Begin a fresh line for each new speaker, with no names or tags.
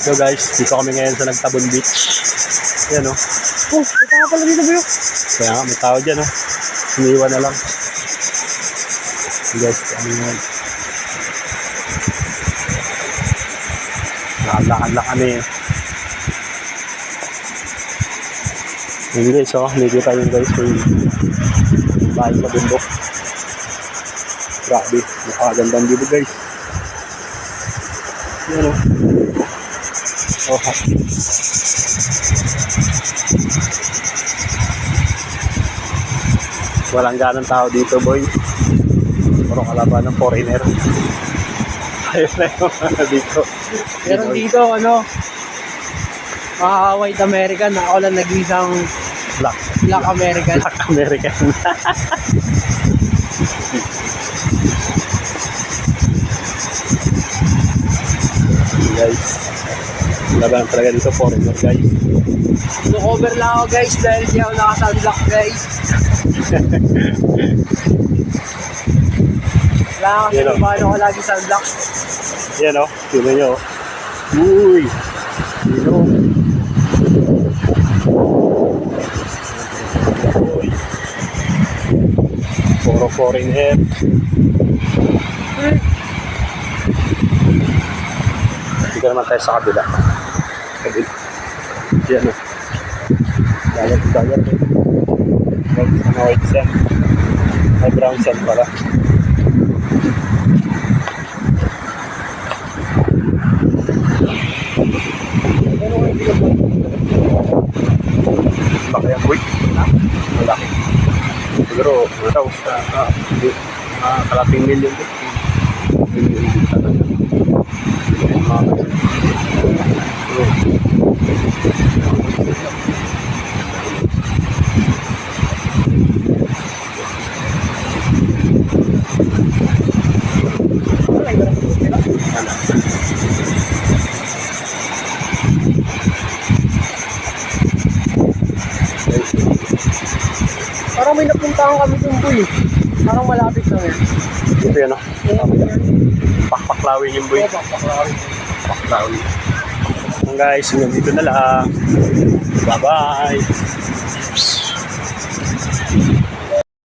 So guys, dito kami ngayon sa Nagtabon Beach. Yan o.
Oh, may tao pala dito, bro.
Kaya nga, may tao dyan o. Iniwan na lang. Guys, kami ngayon. Lakad lang kami. Yun guys o, nakikita yun guys. Yung bahay sa bundok. Grabe, nakagandang dito guys. Yan o. Oh, walang ganang tao dito, boy. Puro kalaban ng foreigner. Ayun na yung mga dito.
Meron dito, ano, mga white American. Ako lang nag-isang
Black
American.
Black American. Guys, laban talaga dito foreigner guys.
So-cover lang ako, guys, dahil di ako naka-sunblock, guys. Wala kasi kung paano ko lagi sunblock.
Yan o, sino nyo. Uy! Sino? Uy! Puro foreigner. Dito naman tayo sa kabila. Kabila. Yan o. Dagat. May white sand. May brown sand pala. Laki ang boy. Malaki. Siguro, kalating milyon din. Milyon din talaga.
Parang may napuntahan kami dun, boy. Parang malapit na yun.
Ito yan o. Pakpaklawin yung boy. Paklawi. Guys, hanggang dito na lang. Bye-bye.